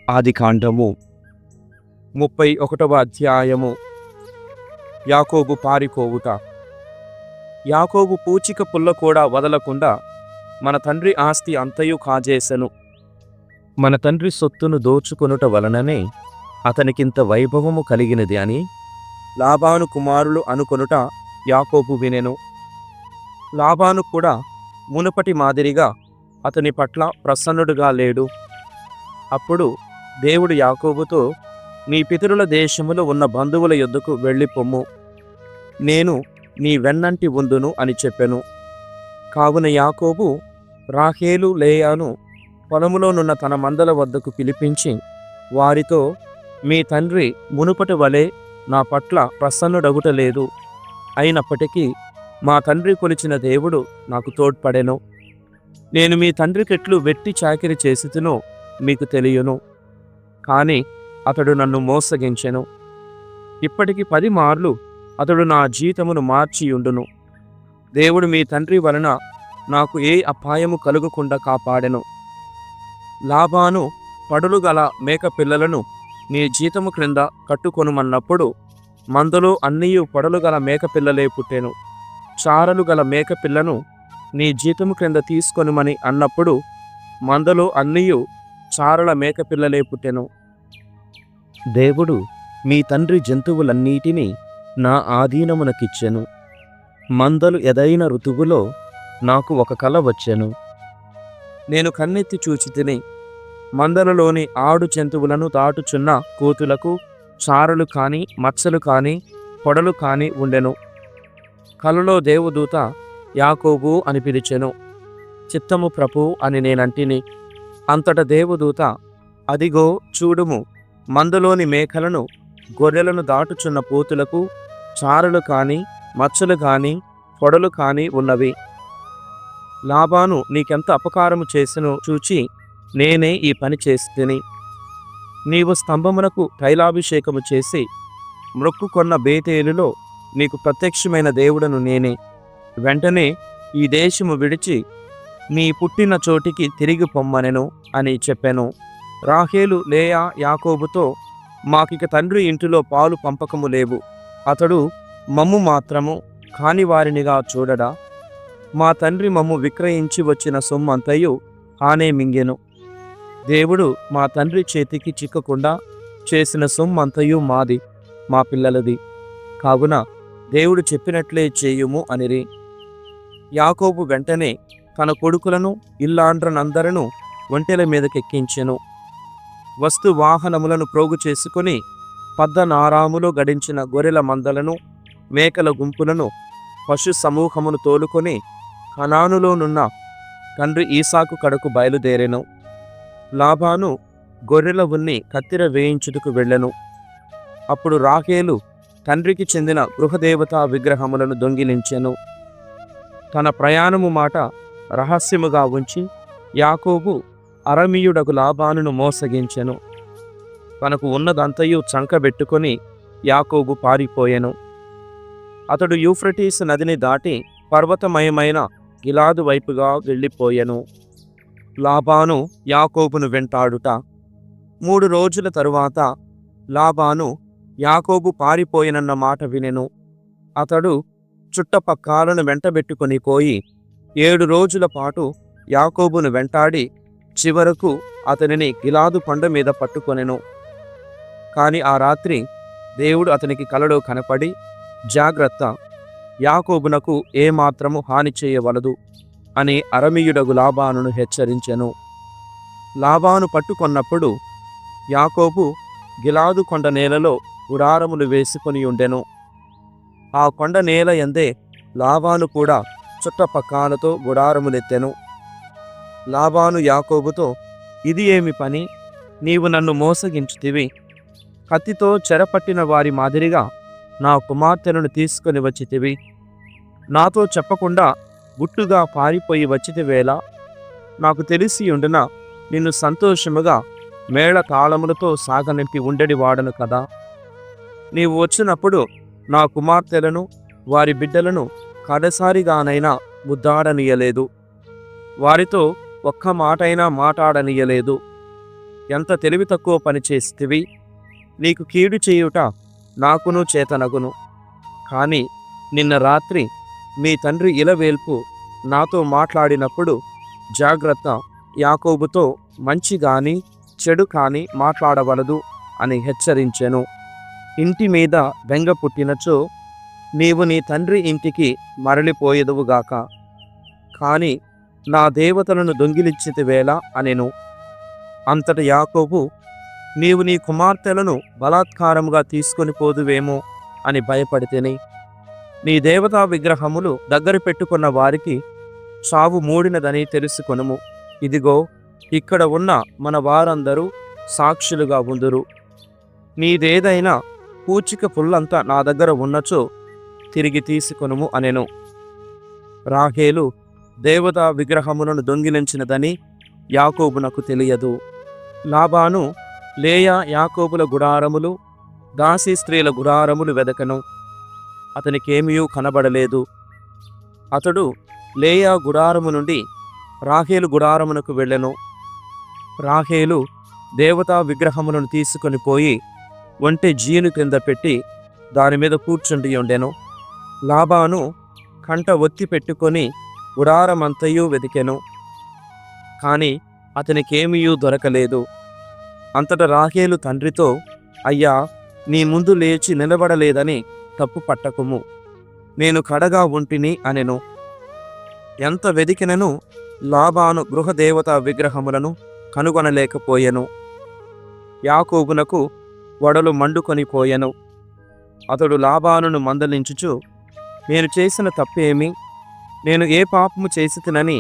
ఆదికాండము 31వ అధ్యాయము. యాకోబు పారిపోవుట. యాకోబు పూచిక పుల్ల కూడా వదలకుండా మన తండ్రి ఆస్తి అంతయు కాజేసెను. మన తండ్రి సొత్తును దోచుకొనుట వలననే అతనికింత వైభవము కలిగినది అని లాబాను కుమారులు అనుకొనుట యాకోబు వినెను. లాబాను కూడా మునుపటి మాదిరిగా అతని పట్ల ప్రసన్నుడుగా లేడు. అప్పుడు దేవుడు యాకోబుతో, నీ పితరుల దేశములో ఉన్న బంధువుల యొద్దకు వెళ్ళిపొమ్ము, నేను నీ వెన్నంటి ఉందును అని చెప్పెను. కావున యాకోబు రాహేలు లేయాను పొలములోనున్న తన మందల వద్దకు పిలిపించి వారితో, మీ తండ్రి మునుపటి వలె నా పట్ల ప్రసన్నుడగుటలేదు. అయినప్పటికీ మా తండ్రి కొలిచిన దేవుడు నాకు తోడ్పడెను. నేను మీ తండ్రికెట్లు వెట్టి చాకిరి చేసితినో మీకు తెలియను. కాని అతడు నన్ను మోసగించెను. ఇప్పటికి 10 మార్లు అతడు నా జీతమును మార్చియుండును. దేవుడు మీ తండ్రి వలన నాకు ఏ అపాయము కలుగకుండా కాపాడెను. లాబాను పడులు గల మేక పిల్లలను నీ జీతము క్రింద కట్టుకొనుమన్నప్పుడు మందలో అన్నీయు పొడలు గల మేక పిల్లలే పుట్టెను. చారలు గల మేక పిల్లను నీ జీతము క్రింద తీసుకొనుమని అన్నప్పుడు మందలో అన్నీయు చారల మేక పిల్లలే పుట్టెను. దేవుడు మీ తండ్రి జంతువులన్నిటినీ నా ఆధీనమునకిచ్చెను. మందలు ఎదైన ఋతువులో నాకు ఒక కల వచ్చెను. నేను కన్నెత్తి చూచితిని, మందలలోని ఆడు జంతువులను దాటుచున్న కోతులకు చారలు కాని మచ్చలు కాని పొడలు కాని ఉండెను. కలలో దేవదూత యాకోబు అని పిలిచెను. చిత్తము ప్రభు అని నేనంటిని. అంతట దేవదూత, అదిగో చూడుము, మందలోని మేకలను గొర్రెలను దాటుచున్న పోతులకు చారలు కాని మచ్చలు కాని పొడలు కాని ఉన్నవి. లాబాను నీకెంత అపకారము చేసెనో చూచి నేనే ఈ పని చేసితిని. నీవు స్తంభమునకు తైలాభిషేకము చేసి మ్రొక్కుకొన్న బేతేలులో నీకు ప్రత్యక్షమైన దేవుడను నేనే. వెంటనే ఈ దేశము విడిచి నీ పుట్టిన చోటికి తిరిగి పొమ్మనెను అని చెప్పెను. రాహేలు లేయా యాకోబుతో, మాకిక తండ్రి ఇంటిలో పాలు పంపకము లేవు. అతడు మమ్ము మాత్రము కాని వారినిగా చూడడా? మా తండ్రి మమ్ము విక్రయించి వచ్చిన సొమ్మంతయు హానే మింగెను. దేవుడు మా తండ్రి చేతికి చిక్కకుండా చేసిన సొమ్మంతయు మాది, మా పిల్లలది. కావున దేవుడు చెప్పినట్లే చేయుము అనిరి. యాకోబు వెంటనే తన కొడుకులను ఇల్లాండ్రనందరను ఒంటెల మీదకెక్కించెను. వస్తు వాహనములను ప్రోగు చేసుకుని పద్దనారాములో గడించిన గొర్రెల మందలను మేకల గుంపులను పశు సమూహమును తోలుకొని కనానులోనున్న తండ్రి ఈసాకు కడకు బయలుదేరెను. లాబాను గొర్రెల ఉన్ని కత్తెర వేయించుటకు వెళ్ళెను. అప్పుడు రాహేలు తండ్రికి చెందిన గృహదేవతా విగ్రహములను దొంగిలించెను. తన ప్రయాణము మాట రహస్యముగా ఉంచి యాకోబు అరమీయుడకు లాబానును మోసగించెను. తనకు ఉన్నదంతయు చంకబెట్టుకొని యాకోబు పారిపోయెను. అతడు యూఫ్రటీసు నదిని దాటి పర్వతమయమైన గిలాదు వైపుగా వెళ్ళిపోయెను. లాబాను యాకోబును వెంటాడుట. 3 రోజుల తరువాత లాబాను యాకోబు పారిపోయినన్న మాట వినెను. అతడు చుట్టపక్కాలను వెంటబెట్టుకొని పోయి 7 రోజుల పాటు యాకోబును వెంటాడి చివరకు అతనిని గిలాదు కొండ మీద పట్టుకొనెను. కాని ఆ రాత్రి దేవుడు అతనికి కలలో కనపడి, జాగ్రత్త, యాకోబునకు ఏమాత్రము హాని చేయవలదు అని అరమీయుడగు లాబానును హెచ్చరించెను. లాబాను పట్టుకొన్నప్పుడు యాకోబు గిలాదు కొండ నేలలో గుడారములు వేసుకొని ఉండెను. ఆ కొండ నేల యందే లాబాను కూడా చుట్టపక్కాలతో గుడారములెత్తెను. లాబాను యాకోబుతో, ఇది ఏమి పని? నీవు నన్ను మోసగించుతివి. కత్తితో చెరపట్టిన వారి మాదిరిగా నా కుమార్తెలను తీసుకొని వచ్చితివి. నాతో చెప్పకుండా గుట్టుగా పారిపోయి వచ్చితివేలా? నాకు తెలిసి ఉండున నిన్ను సంతోషముగా మేళ తాళములతో సాగనింపి ఉండెడి వాడను కదా. నీవు వచ్చినప్పుడు నా కుమార్తెలను వారి బిడ్డలను కడసారిగానైనా ముద్దాడనీయలేదు. వారితో ఒక్క మాటైనా మాటాడనీయలేదు. ఎంత తెలివి తక్కువ పని చేస్తివి. నీకు కీడు చేయుట నాకును చేతనగును. కానీ నిన్న రాత్రి మీ తండ్రి ఇలవేల్పు నాతో మాట్లాడినప్పుడు జాగ్రత్త, యాకోబుతో మంచి గాని చెడు కాని మాట్లాడవలదు అని హెచ్చరించెను. ఇంటి మీద బెంగ పుట్టినచో నీవు నీ తండ్రి ఇంటికి మరలిపోయేదువుగాక. కాని నా దేవతలను దొంగిలించితివేళ అనెను. అంతట యాకోబు, నీవు నీ కుమార్తెలను బలాత్కారముగా తీసుకొని పోదువేమో అని భయపడితేని, నీ దేవతా విగ్రహములు దగ్గర పెట్టుకున్న వారికి చావు మూడినదని తెలుసుకొనుము. ఇదిగో, ఇక్కడ ఉన్న మన వారందరూ సాక్షులుగా ఉందురు. నీదేదైనా పూచిక పుల్లంతా నా దగ్గర ఉన్నచో తిరిగి తీసుకొనుము అనెను. రాహేలు దేవతా విగ్రహములను దొంగిలించినదని యాకోబునకు తెలియదు. లాబాను లేయా యాకోబుల గుడారములు, దాసీ స్త్రీల గుడారములు వెదకను. అతనికేమీ కనబడలేదు. అతడు లేయా గుడారము నుండి రాహేలు గుడారమునకు వెళ్ళెను. రాహేలు దేవతా విగ్రహములను తీసుకొని పోయి ఒంటె జీను కింద పెట్టి దానిమీద కూర్చుండి ఉండెను. లాబాను కంట ఒత్తి పెట్టుకొని గుడారమంతయు వెతికెను. కాని అతనికేమీ దొరకలేదు. అంతట రాహేలు తండ్రితో, అయ్యా, నీ ముందు లేచి నిలబడలేదని తప్పు పట్టకుము, నేను కడగా ఉంటిని అనెను. ఎంత వెదికినను లాబాను గృహదేవతా విగ్రహములను కనుగొనలేకపోయెను. యాకోబునకు వడలు మండుకొని పోయెను. అతడు లాబానును మందలించుచు, నేను చేసిన తప్పేమి? నేను ఏ పాపము చేసితినని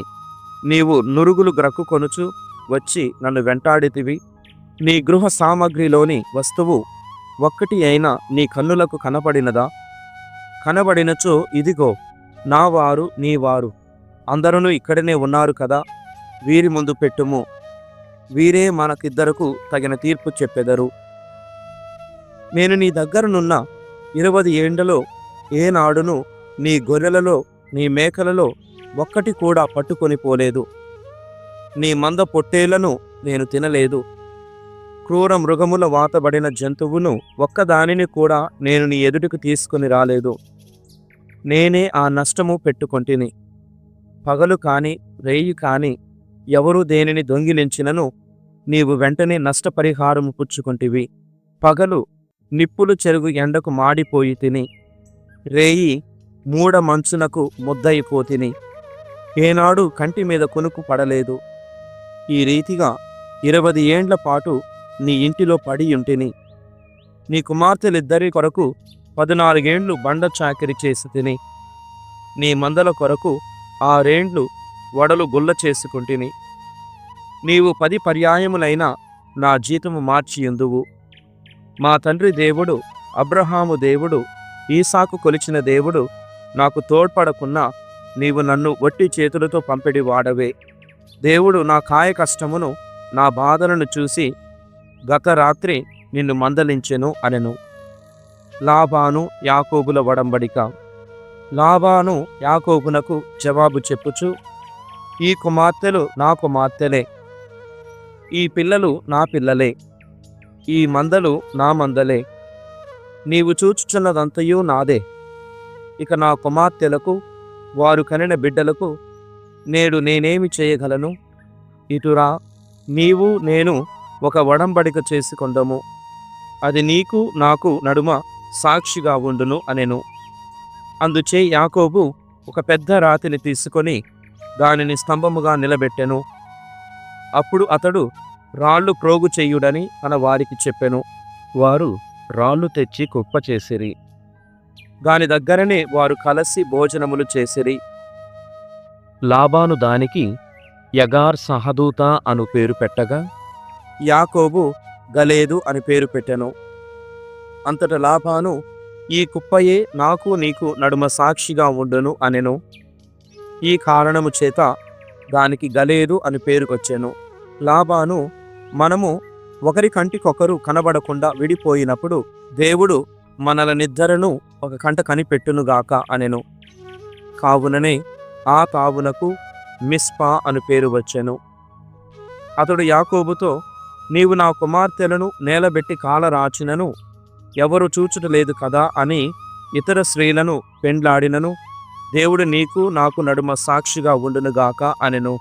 నీవు నురుగులు గ్రక్కుకొనుచు వచ్చి నన్ను వెంటాడితివి? నీ గృహ సామగ్రిలోని వస్తువు ఒక్కటి అయినా నీ కన్నులకు కనబడినదా? కనబడినచో ఇదిగో, నా వారు నీ వారు అందరూ ఇక్కడనే ఉన్నారు కదా, వీరి ముందు పెట్టుము. వీరే మనకిద్దరకు తగిన తీర్పు చెప్పెదరు. నేను నీ దగ్గరనున్న 20 ఏండ్లలో ఏనాడును నీ గొర్రెలలో నీ మేకలలో ఒక్కటి కూడా పట్టుకొని పోలేదు. నీ మంద పొట్టేళ్లను నేను తినలేదు. క్రూర మృగముల వాతబడిన జంతువును ఒక్కదానిని కూడా నేను నీ ఎదుటికి తీసుకుని రాలేదు. నేనే ఆ నష్టము పెట్టుకొంటిని. పగలు కాని రేయి కాని ఎవరు దేనిని దొంగిలించినను నీవు వెంటనే నష్టపరిహారము పుచ్చుకొంటివి. పగలు నిప్పులు చెరుగు ఎండకు మాడిపోయి తిని, రేయి మూడ మంచునకు ముద్దయిపోతిని. ఏనాడు కంటి మీద కొనుకు పడలేదు. ఈ రీతిగా 20 ఏండ్ల పాటు నీ ఇంటిలో పడి ఉంటిని. నీ కుమార్తెలిద్దరి కొరకు 14 ఏండ్లు బండ చాకిరి చేసి తిని, నీ మందల కొరకు 6 ఏండ్లు వడలు గుల్ల చేసుకుంటిని. నీవు 10 పర్యాయములైన నా జీతము మార్చియుందువు. మా తండ్రి దేవుడు, అబ్రహాము దేవుడు, ఈసాకు కొలిచిన దేవుడు నాకు తోడ్పడకున్నా నీవు నన్ను వట్టి చేతులతో పంపిడి వాడవే. దేవుడు నా కాయ కష్టమును నా బాధలను చూసి గత రాత్రి నిన్ను మందలించెను అనెను. లాబాను యాకోబుల వడంబడిక. లాబాను యాకోబునకు జవాబు చెప్పుచు, ఈ కుమార్తెలు నా కుమార్తెలే, ఈ పిల్లలు నా పిల్లలే, ఈ మందలు నా మందలే. నీవు చూచుచున్నదంతయూ నాదే. ఇక నా కుమార్తెలకు వారు కనిన బిడ్డలకు నేడు నేనేమి చేయగలను? ఇటురా, నీవు నేను ఒక వడంబడిక చేసుకొందము. అది నీకు నాకు నడుమ సాక్షిగా ఉండును అనెను. అందుచే యాకోబు ఒక పెద్ద రాతిని తీసుకొని దానిని స్తంభముగా నిలబెట్టెను. అప్పుడు అతడు రాళ్ళు ప్రోగు చెయ్యుడని తన వారికి చెప్పెను. వారు రాళ్ళు తెచ్చి కుప్ప చేసిరి. దాని దగ్గరనే వారు కలసి భోజనములు చేసిరి. లాబాను దానికి యగార్ సహదూత అను పేరు పెట్టగా, యాకోబు గలేదు అని పేరు పెట్టెను. అంతట లాబాను, ఈ కుప్పయే నాకు నీకు నడుమ సాక్షిగా ఉండును అనెను. ఈ కారణము చేత దానికి గలేదు అని పేరుకొచ్చెను. లాబాను, మనము ఒకరి కంటికొకరు కనబడకుండా విడిపోయినప్పుడు దేవుడు మనలనిద్దరను ఒక కంట కనిపెట్టునుగాక అనెను. కావుననే ఆ తావునకు మిస్పా అను పేరు వచ్చెను. అతడు యాకోబుతో, నీవు నా కుమార్తెలను నేలబెట్టి కాలరాచినను ఎవరు చూచుట లేదు కదా అని ఇతర స్త్రీలను పెండ్లాడినను దేవుడు నీకు నాకు నడుమ సాక్షిగా ఉండునుగాక అనెను.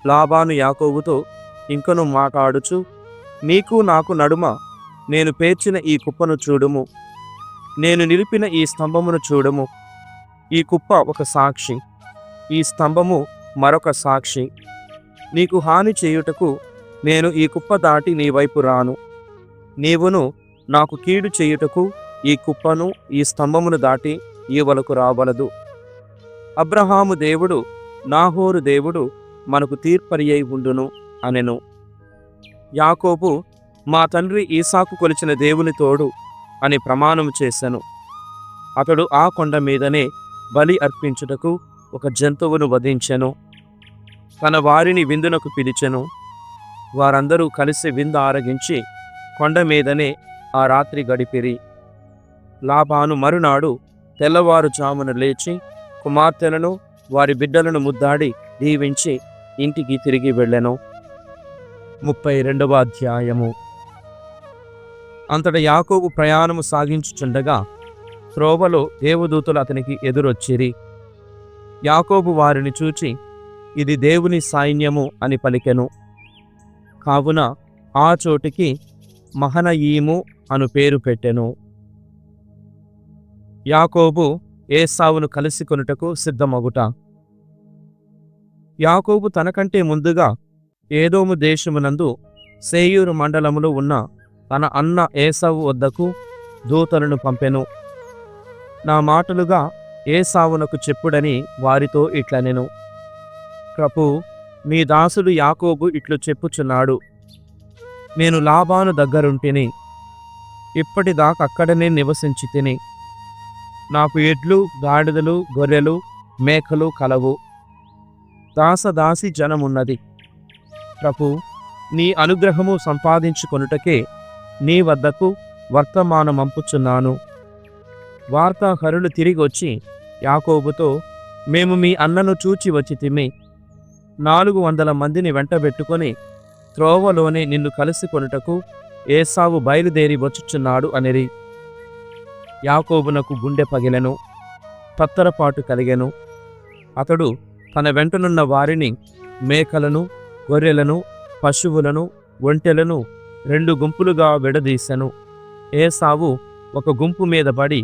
లాబాను యాకోబుతో ఇంకను మాట్లాడుచు, నీకు నాకు నడుమ నేను పేర్చిన ఈ కుప్పను చూడుము, నేను నిలిపిన ఈ స్తంభమును చూడుము. ఈ కుప్ప ఒక సాక్షి, ఈ స్తంభము మరొక సాక్షి. నీకు హాని చేయుటకు నేను ఈ కుప్ప దాటి నీ వైపు రాను, నీవును నాకు కీడు చేయుటకు ఈ కుప్పను ఈ స్తంభమును దాటి ఈవలకు రావలదు. అబ్రహాము దేవుడు నాహోరు దేవుడు మనకు తీర్పరి అయి ఉండును అనెను. యాకోబు మా తండ్రి ఈసాకు కొలిచిన దేవుని తోడు అని ప్రమాణం చేసెను. అతడు ఆ కొండ మీదనే బలి అర్పించుటకు ఒక జంతువును వధించెను. తన వారిని విందునకు పిలిచెను. వారందరూ కలిసి విందు ఆరగించి కొండ మీదనే ఆ రాత్రి గడిపిరి. లాబాను మరునాడు తెల్లవారుజామున లేచి కుమార్తెలను వారి బిడ్డలను ముద్దాడి దీవించి ఇంటికి తిరిగి వెళ్ళెను. 32వ అధ్యాయము. అంతట యాకోబు ప్రయాణము సాగించుచుండగా త్రోవలో దేవదూతలు అతనికి ఎదురొచ్చిరి. యాకోబు వారిని చూచి, ఇది దేవుని సైన్యము అని పలికెను. కావున ఆ చోటికి మహనయీము అను పేరు పెట్టెను. యాకోబు ఏసావును కలిసి కొనుటకు సిద్ధమగుట. యాకోబు తనకంటే ముందుగా ఏదోము దేశమునందు సేయూరు మండలములో ఉన్న తన అన్న ఏసావు వద్దకు దూతలను పంపెను. నా మాటలుగా ఏసావునకు చెప్పుడని వారితో ఇట్లనెను. ప్రభూ, మీ దాసుడు యాకోబు ఇట్లు చెప్పుచున్నాడు, నేను లాబాను దగ్గరుంటిని, ఇప్పటిదాకక్కడనే నివసించి తిని. నాకు ఎడ్లు, గాడిదలు, గొర్రెలు, మేకలు కలవు, దాసదాసి జనమున్నది. ప్రభూ, నీ అనుగ్రహము సంపాదించుకొనుటకే నీ వద్దకు వర్తమానమంపుచున్నాను. వార్తాహరులు తిరిగొచ్చి యాకోబుతో, మేము మీ అన్నను చూచి వచ్చితిమి, 400 మందిని వెంటబెట్టుకొని త్రోవలోనే నిన్ను కలిసి కొనుటకు ఏసావు బయలుదేరి వచ్చుచున్నాడు అనిరి. యాకోబునకు గుండె పగిలెను, తత్తరపాటు కలిగెను. అతడు తన వెంటనున్న వారిని, మేకలను, గొర్రెలను, పశువులను, ఒంటెలను 2 గుంపులుగా విడదీసెను. ఏసావు ఒక గుంపు మీద పడి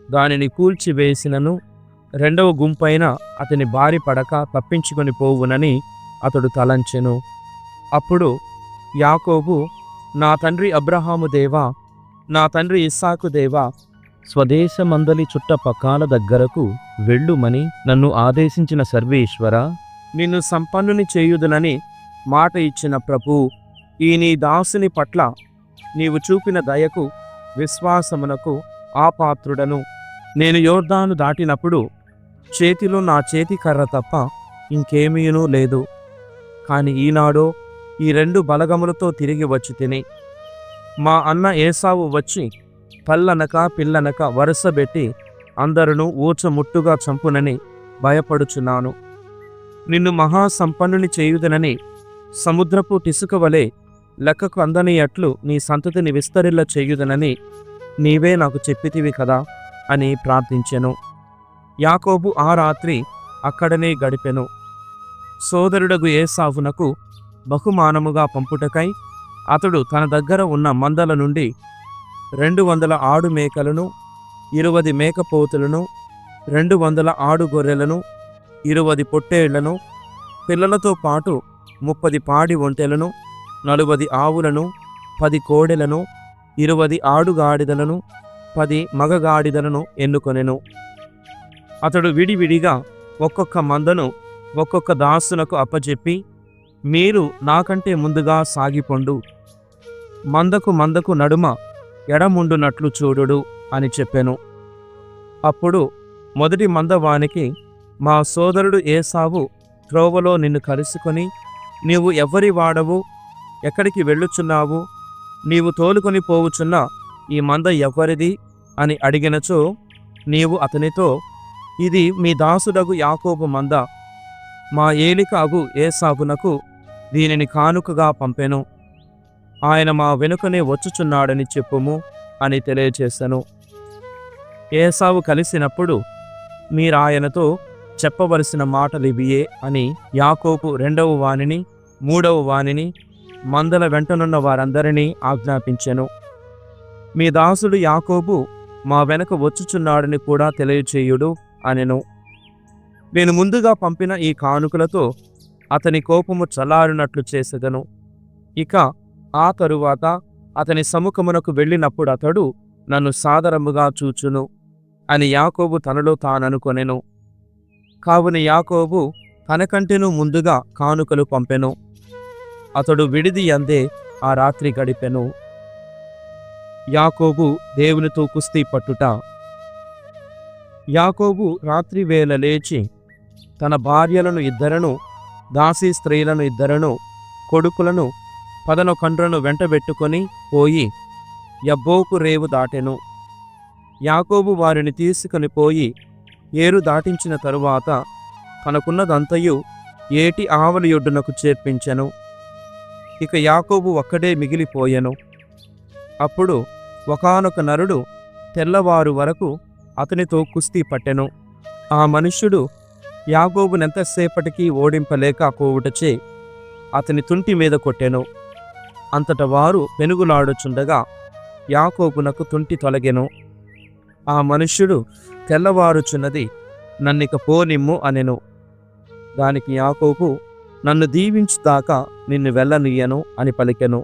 దానిని కూల్చివేసినను, 2వ గుంపైన అతని బారి పడక తప్పించుకొని పోవునని అతడు తలంచెను. అప్పుడు యాకోబు, నా తండ్రి అబ్రహాము దేవా, నా తండ్రి ఇస్సాకు దేవా, స్వదేశమందలి చుట్టపక్కల దగ్గరకు వెళ్ళుమని నన్ను ఆదేశించిన సర్వేశ్వర, నిన్ను సంపన్నుని చేయుదునని మాట ఇచ్చిన ప్రభూ, ఈ నీ దాసుని పట్ల నీవు చూపిన దయకు విశ్వాసమునకు ఆపాత్రుడను. నేను యోర్దాను దాటినప్పుడు చేతిలో నా చేతి కర్ర తప్ప ఇంకేమీనూ లేదు. కాని ఈనాడో ఈ 2 బలగములతో తిరిగి వచ్చి తిని, మా అన్న ఏసావు వచ్చి పల్లనక పిల్లనక వరుసబెట్టి అందరును ఊచముట్టుగా చంపునని భయపడుచున్నాను. నిన్ను మహాసంపన్నుని చేయుదనని సముద్రపు టిసుక వలె లెక్కకు అందనియట్లు నీ సంతతిని విస్తరిల్ల చేయుదనని నీవే నాకు చెప్పితివి కదా అని ప్రార్థించెను. యాకోబు ఆ రాత్రి అక్కడనే గడిపెను. సోదరుడగు ఏసావునకు బహుమానముగా పంపుటకై అతడు తన దగ్గర ఉన్న మందల నుండి 200 ఆడు మేకలను, 20 మేకపోతులను, 200 ఆడు గొర్రెలను, 20 పొట్టేళ్లను, పిల్లలతో పాటు 30 పాడి ఒంటెలను, 40 ఆవులను, 10 కోడెలను, 20 ఆడుగాడిదలను, 10 మగగాడిదలను ఎన్నుకొనెను. అతడు విడివిడిగా ఒక్కొక్క మందను ఒక్కొక్క దాసునకు అప్పచెప్పి, మీరు నాకంటే ముందుగా సాగిపొండు, మందకు నడుమ ఎడముండునట్లు చూడుడు అని చెప్పెను. అప్పుడు మొదటి మందవానికి, మా సోదరుడు ఏసావు త్రోవలో నిన్ను కలుసుకొని, నీవు ఎవ్వరి వాడవు, ఎక్కడికి వెళ్ళుచున్నావు, నీవు తోలుకొని పోవుచున్న ఈ మంద ఎవ్వరిది అని అడిగినచో, నీవు అతనితో, ఇది మీ దాసుడగు యాకోబు మంద, మా ఏలిక అగు ఏసావునకు దీనిని కానుకగా పంపెను. ఆయన మా వెనుకనే వచ్చుచున్నాడని చెప్పుము అని తెలియచేశాను. ఏసావు కలిసినప్పుడు మీరాయనతో చెప్పవలసిన మాటలివియే అని యాకోబు రెండవ వానిని మూడవ వానిని మందల వెంటనున్న వారందరినీ ఆజ్ఞాపించెను. మీ దాసుడు యాకోబు మా వెనక వచ్చుచున్నాడని కూడా తెలియచేయుడు అనెను. నేను ముందుగా పంపిన ఈ కానుకలతో అతని కోపము చల్లారినట్లు చేసెదను. ఇక ఆ తరువాత అతని సముఖమునకు వెళ్ళినప్పుడు అతడు నన్ను సాదరముగా చూచును అని యాకోబు తనలో తాననుకొనెను. కావున యాకోబు తనకంటేనూ ముందుగా కానుకలు పంపెను. అతడు విడిది యందే ఆ రాత్రి గడిపెను. యాకోబు దేవునితో కుస్తీ పట్టుట. యాకోబు రాత్రి వేళ లేచి తన భార్యలను ఇద్దరను, దాసీ స్త్రీలను ఇద్దరను, కొడుకులను 11 వెంటబెట్టుకొని పోయి యబ్బోకు రేవు దాటెను. యాకోబు వారిని తీసుకొని పోయి ఏరు దాటించిన తరువాత తనకున్నదంతయు ఏటి ఆవలి ఒడ్డునకు చేర్పించెను. ఇక యాకోబు ఒక్కడే మిగిలిపోయెను. అప్పుడు ఒకానొక నరుడు తెల్లవారు వరకు అతనితో కుస్తీ పట్టెను. ఆ మనుష్యుడు యాకోబునెంతసేపటికి ఓడింపలేక పోవుటచే అతని తుంటి మీద కొట్టెను. అంతట వారు పెనుగులాడుచుండగా యాకోబునకు తుంటి తొలగెను. ఆ మనుష్యుడు తెల్లవారుచున్నది, నన్నిక పోనిమ్ము అనెను. దానికి యాకోబు, నన్ను దీవించుదాకా నిన్ను వెళ్ళనీయను అని పలికెను.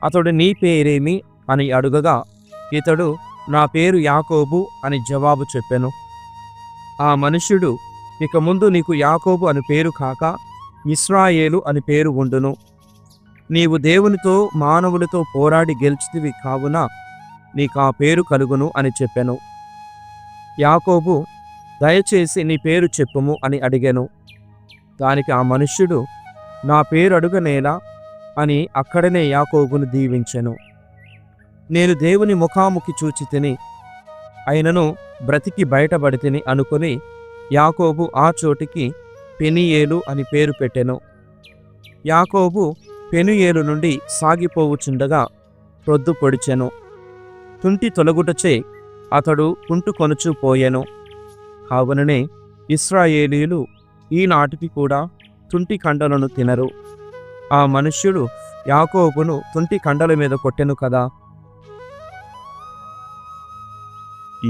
అతడు నీ పేరేమి అని అడుగగా ఇతడు నా పేరు యాకోబు అని జవాబు చెప్పెను. ఆ మనుష్యుడు, ఇక ముందు నీకు యాకోబు అని పేరు కాక ఇశ్రాయేలు అని పేరు ఉండును. నీవు దేవునితో మానవులతో పోరాడి గెలిచితివి కావున నీకా పేరు కలుగును అని చెప్పెను. యాకోబు, దయచేసి నీ పేరు చెప్పుము అని అడిగెను. దానికి ఆ మనుష్యుడు, నా పేరు అడుగనేలా అని అక్కడనే యాకోబును దీవించెను. నేను దేవుని ముఖాముఖి చూచి తిని అయినను బ్రతికి బయటపడితిని అనుకుని యాకోబు ఆ చోటికి పెనీయేలు అని పేరు పెట్టెను. యాకోబు పెనూయేలు నుండి సాగిపోవుచుండగా ప్రొద్దు పొడిచెను. తుంటి తొలగుటచే అతడు కుంటుకొనుచు పోయెను. కావుననే ఇశ్రాయేలీయులు ఈనాటికి కూడా తుంటి కండలను తినరు. ఆ మనుష్యుడు యాకోబును తుంటి కండల మీద కొట్టెను కదా.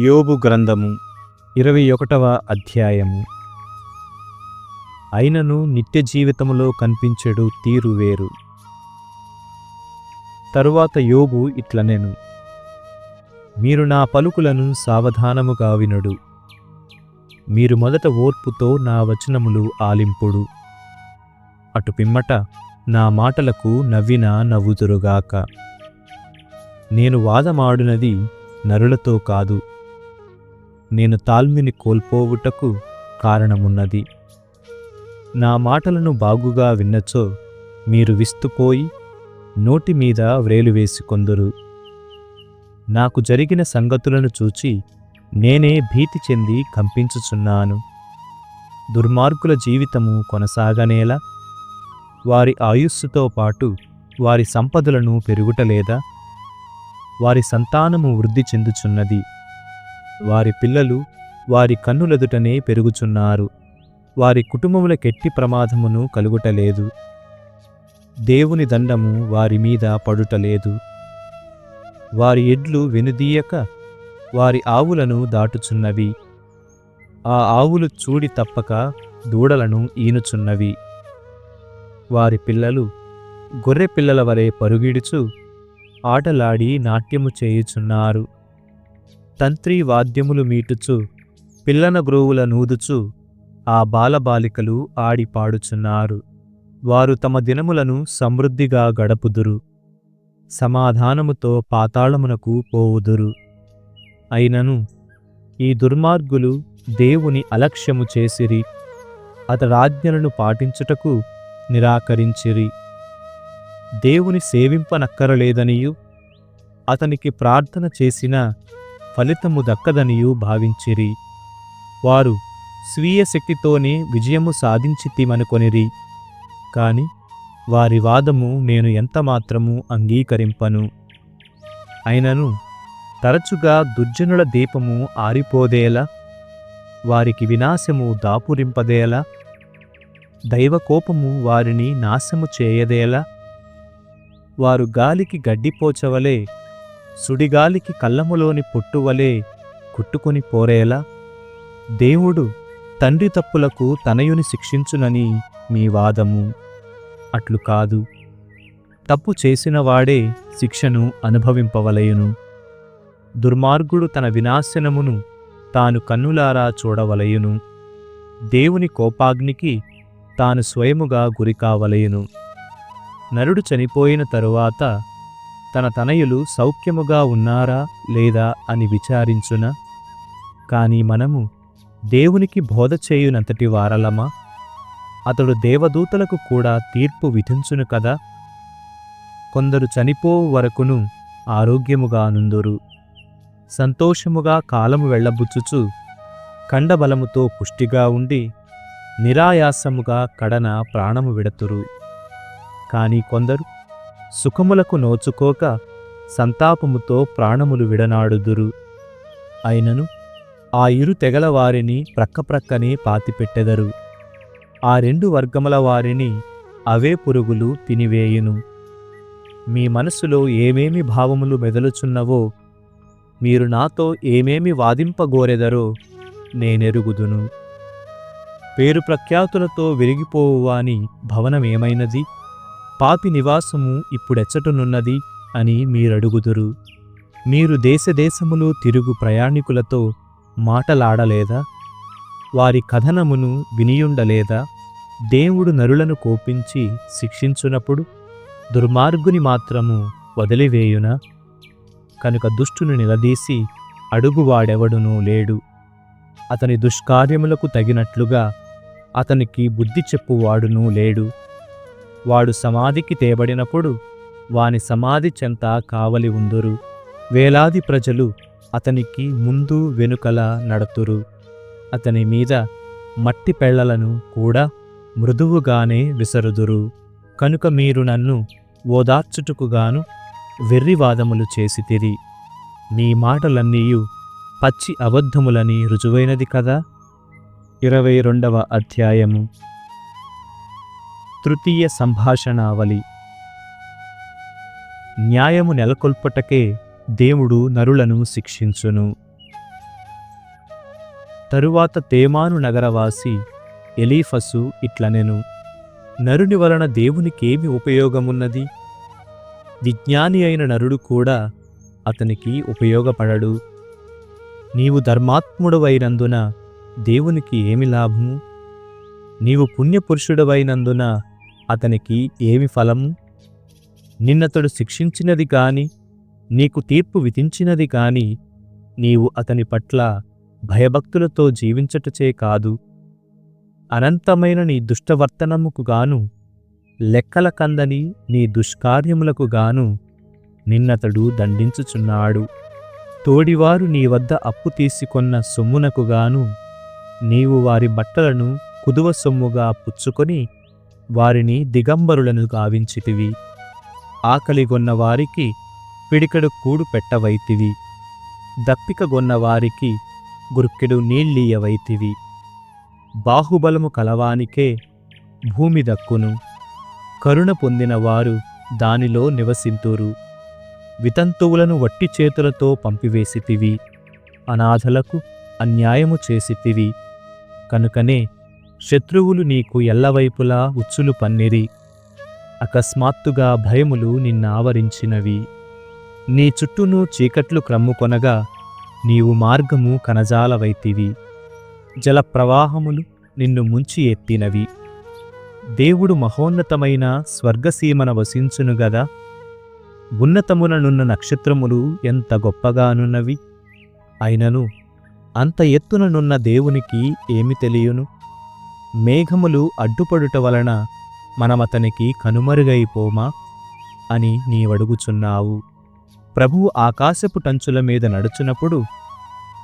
యోబు గ్రంథము 21వ అధ్యాయము. అయినను నిత్య జీవితములో కనిపించెడు తీరు వేరు. తరువాత యోబు ఇట్లనెను, మీరు నా పలుకులను సావధానముగా వినుడు. మీరు మొదట ఓర్పుతో నా వచనములు ఆలింపుడు. అటు పిమ్మట నా మాటలకు నవ్వుదురుగాక. నేను వాదమాడునది నరులతో కాదు, నేను తాల్మిని కోల్పోవుటకు కారణమున్నది. నా మాటలను బాగుగా విన్నచో మీరు విస్తుపోయి నోటి మీద వ్రేలు వేసికొందురు. నాకు జరిగిన సంగతులను చూచి నేనే భీతి చెంది కంపించుచున్నాను. దుర్మార్గుల జీవితము కొనసాగనేలా? వారి ఆయుస్సుతో పాటు వారి సంపదలను పెరుగుటలేదా? వారి సంతానము వృద్ధి చెందుచున్నది. వారి పిల్లలు వారి కన్నులెదుటనే పెరుగుచున్నారు. వారి కుటుంబములకెట్టి ప్రమాదమును కలుగుటలేదు. దేవుని దండము వారి మీద పడుటలేదు. వారి ఎడ్లు వెనుదీయక వారి ఆవులను దాటుచున్నవి. ఆ ఆవులు చూడి తప్పక దూడలను ఈనుచున్నవి. వారి పిల్లలు గొర్రె పిల్లల వలె పరుగిడుచు ఆటలాడి నాట్యము చేయుచున్నారు. తంత్రి వాద్యములు మీటుచు పిల్లన గ్రోవుల నూదుచు ఆ బాలబాలికలు ఆడి పాడుచున్నారు. వారు తమ దినములను సమృద్ధిగా గడపుదురు. సమాధానముతో పాతాళమునకు పోవుదురు. అయినను ఈ దుర్మార్గులు దేవుని అలక్ష్యము చేసిరి. అతడాజ్ఞలను పాటించుటకు నిరాకరించిరి. దేవుని సేవింపనక్కరలేదనియు అతనికి ప్రార్థన చేసిన ఫలితము దక్కదనియు భావించిరి. వారు స్వీయ శక్తితోనే విజయము సాధించితిమనుకొనిరి. కాని వారి వాదము నేను ఎంతమాత్రము అంగీకరింపను. అయినను తరచుగా దుర్జనుల దీపము ఆరిపోదేలా, వారికి వినాశము దాపురింపదేలా, దైవకోపము వారిని నాశము చేయదేలా, వారు గాలికి గడ్డిపోచవలే, సుడిగాలికి కళ్ళములోని పొట్టువలే కుట్టుకొని పోరేలా, దేవుడు తండ్రి తప్పులకు తనయుని శిక్షించునని మీ వాదము. అట్లు కాదు. తప్పు చేసినవాడే శిక్షను అనుభవింపవలయును. దుర్మార్గుడు తన వినాశనమును తాను కన్నులారా చూడవలయును. దేవుని కోపాగ్నికి తాను స్వయముగా గురికావలయును. నరుడు చనిపోయిన తరువాత తన తనయులు సౌఖ్యముగా ఉన్నారా లేదా అని విచారించున. కాని మనము దేవునికి బోధ చేయునంతటి వారలమా? అతడు దేవదూతలకు కూడా తీర్పు విధించును కదా. కొందరు చనిపోవు వరకును ఆరోగ్యముగా నుందురు, సంతోషముగా కాలము వెళ్ళబుచ్చుచు కండబలముతో పుష్టిగా ఉండి నిరాయాసముగా కడన ప్రాణము విడతురు. కాని కొందరు సుఖములకు నోచుకోక సంతాపముతో ప్రాణములు విడనాడుదురు. అయినను ఆ ఇరు తెగల వారిని ప్రక్కప్రక్కనే పాతిపెట్టెదరు. ఆ రెండు వర్గముల వారిని అవే పురుగులు తినివేయును. మీ మనసులో ఏమేమి భావములు మెదలుచున్నవో, మీరు నాతో ఏమేమి వాదింపగోరెదరో నేనెరుగుదును. పేరు ప్రఖ్యాతులతో విరిగిపోవువాని భవనమేమైనది, పాపి నివాసము ఇప్పుడెచ్చటనున్నది అని మీరడుగుదురు. మీరు దేశదేశములు తిరుగు ప్రయాణికులతో మాటలాడలేదా? వారి కథనమును వినియుండలేదా? దేవుడు నరులను కోపించి శిక్షించునప్పుడు దుర్మార్గుని మాత్రము వదిలివేయునా? కనుక దుష్టుని నిలదీసి అడుగువాడెవడునూ లేడు. అతని దుష్కార్యములకు తగినట్లుగా అతనికి బుద్ధి చెప్పువాడునూ లేడు. వాడు సమాధికి తేబడినప్పుడు వాని సమాధి చెంత కావలి ఉందురు. వేలాది ప్రజలు అతనికి ముందు వెనుకల నడతురు. అతని మీద మట్టి పెళ్లలను కూడా మృదువుగానే విసరుదురు. కనుక మీరు నన్ను ఓదార్చుటకుగాను వెర్రివాదములు చేసితిరి. మీ మాటలన్నీయు పచ్చి అబద్ధములని రుజువైనది కదా. 22వ అధ్యాయము. తృతీయ సంభాషణావళి. న్యాయము నెలకొల్పటకే దేవుడు నరులను శిక్షించును. తరువాత తేమాను నగరవాసి ఎలీఫసు ఇట్లనెను: నరుని వలన దేవునికేమి ఉపయోగమున్నది? విజ్ఞాని అయిన నరుడు కూడా అతనికి ఉపయోగపడడు. నీవు ధర్మాత్ముడవైనందున దేవునికి ఏమి లాభము? నీవు పుణ్యపురుషుడవైనందున అతనికి ఏమి ఫలము? నిన్నతడు శిక్షించినది కాని, నీకు తీర్పు విధించినది కాని, నీవు అతని పట్ల భయభక్తులతో జీవించటచే కాదు. అనంతమైన నీ దుష్టవర్తనముకు గాను, లెక్కల కందని నీ దుష్కార్యములకు గాను నిన్నతడు దండించుచున్నాడు. తోడివారు నీ వద్ద అప్పు తీసుకొన్న సొమ్మునకు గాను నీవు వారి బట్టలను కుదువ సొమ్ముగా పుచ్చుకొని వారిని దిగంబరులను గావించితివి. ఆకలిగొన్న వారికి పిడికెడు కూడు పెట్టవైతివి. దప్పికగొన్న వారికి గుర్కెడు నీళ్ళీయవైతివి. బాహుబలము కలవానికే భూమి దక్కును. కరుణ పొందిన వారు దానిలో నివసింతురు. వితంతువులను వట్టి చేతులతో పంపివేసితివి. అనాథలకు అన్యాయము చేసితివి. కనుకనే శత్రువులు నీకు ఎల్లవైపులా ఉచ్చులు పన్నిరి. అకస్మాత్తుగా భయములు నిన్నావరించినవి. నీ చుట్టూను చీకట్లు క్రమ్ముకొనగా నీవు మార్గము కనజాలవైతివి. జలప్రవాహములు నిన్ను ముంచి ఎత్తినవి. దేవుడు మహోన్నతమైన స్వర్గసీమన వసించును గదా. ఉన్నతముననున్న నక్షత్రములు ఎంత గొప్పగానున్నవి. అయినను అంత ఎత్తుననున్న దేవునికి ఏమి తెలియను? మేఘములు అడ్డుపడుట వలన మనమతనికి కనుమరుగైపోమా అని నీవడుగుచున్నావు. ప్రభువు ఆకాశపు టంచుల మీద నడుచునప్పుడు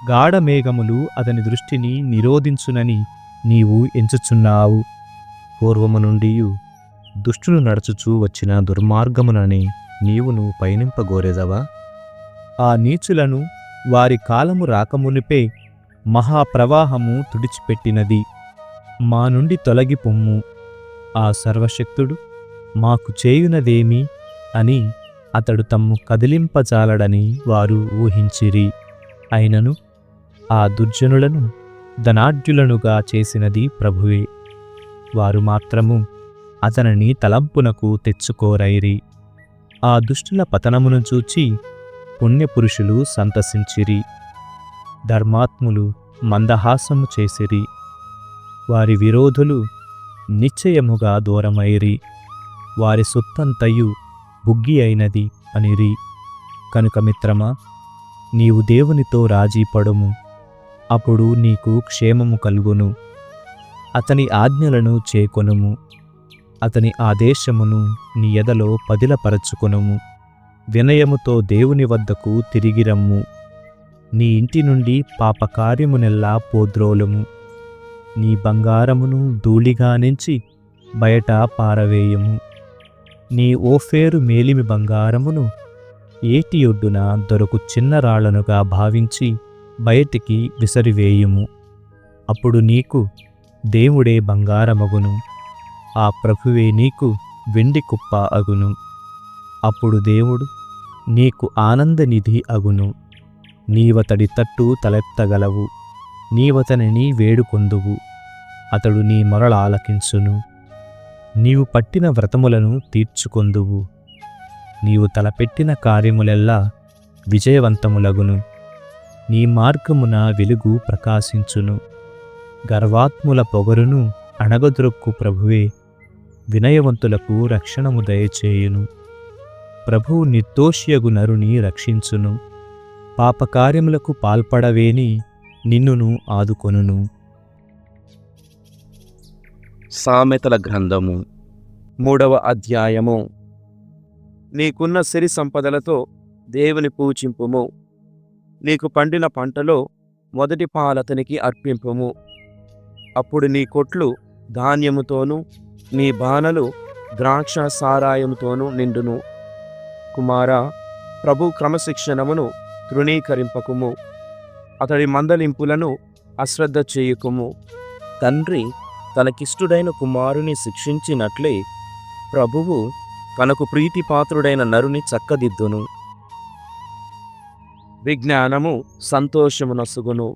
గాఢమేఘములు అతని దృష్టిని నిరోధించునని నీవు ఎంచుచున్నావు. పూర్వము నుండియు దుష్టులు నడుచుచూ వచ్చిన దుర్మార్గమునని నీవును పయనింపగోరెదవా? ఆ నీచులను వారి కాలము రాకమునిపే మహాప్రవాహము తుడిచిపెట్టినది. మా నుండి తొలగి పొమ్ము, ఆ సర్వశక్తుడు మాకు చేయునదేమి అని అతడు తమ్ము కదిలింపజాలడని వారు ఊహించిరి. అయినను ఆ దుర్జనులను ధనాఢ్యులనుగా చేసినది ప్రభువే. వారు మాత్రము అతనిని తలంపునకు తెచ్చుకోరైరి. ఆ దుష్టుల పతనమును చూచి పుణ్యపురుషులు సంతసించిరి. ధర్మాత్ములు మందహాసము చేసిరి. వారి విరోధులు నిశ్చయముగా దూరమైరి. వారి సొత్తంతయు బుగ్గి అయినది అనిరి. కనుక మిత్రమా, నీవు దేవునితో రాజీపడుము, అప్పుడు నీకు క్షేమము కలుగును. అతని ఆజ్ఞలను చేకొనుము, అతని ఆదేశమును నీ ఎదలో పదిలపరచుకొనుము. వినయముతో దేవుని వద్దకు తిరిగిరమ్ము. నీ ఇంటి నుండి పాపకార్యమునెల్లా పోద్రోలుము. నీ బంగారమును ధూళిగా నుంచి బయట పారవేయము. నీ ఓఫేరు మేలిమి బంగారమును ఏటి ఒడ్డున దొరకు చిన్న రాళ్లనుగా భావించి బయటికి విసరివేయుము. అప్పుడు నీకు దేవుడే బంగారమగును, ఆ ప్రభువే నీకు వెండి కుప్ప అగును. అప్పుడు దేవుడు నీకు ఆనందనిధి అగును. నీవతడి తట్టు తలెత్తగలవు, నీవతనిని వేడుకొందువు, అతడు నీ మొరల ఆలకించును. నీవు పట్టిన వ్రతములను తీర్చుకొందువు. నీవు తలపెట్టిన కార్యములెల్లా విజయవంతములగును. నీ మార్గమున వెలుగు ప్రకాశించును. గర్వాత్ముల పొగరును అణగదొరక్కు ప్రభువే వినయవంతులకు రక్షణము దయచేయును. ప్రభువు నిర్దోషియగు నరుని రక్షించును. పాపకార్యములకు పాల్పడవేని నిన్నును ఆదుకొనును. సామెతల గ్రంథము 3వ అధ్యాయము. నీకున్న సిరి సంపదలతో దేవుని పూజింపుము. నీకు పండిన పంటలో మొదటి పాలతనికి అర్పింపుము. అప్పుడు నీ కొట్లు ధాన్యముతోనూ నీ బానలు ద్రాక్ష సారాయముతోనూ నిండును. కుమారా, ప్రభు క్రమశిక్షణమును తృణీకరింపకుము. అతడి మందలింపులను అశ్రద్ధ చేయుకుము. తండ్రి తనకిష్టుడైన కుమారుని శిక్షించినట్లే ప్రభువు తనకు ప్రీతిపాత్రుడైన నరుని చక్కదిద్దును. విజ్ఞానము సంతోషమునొసగును,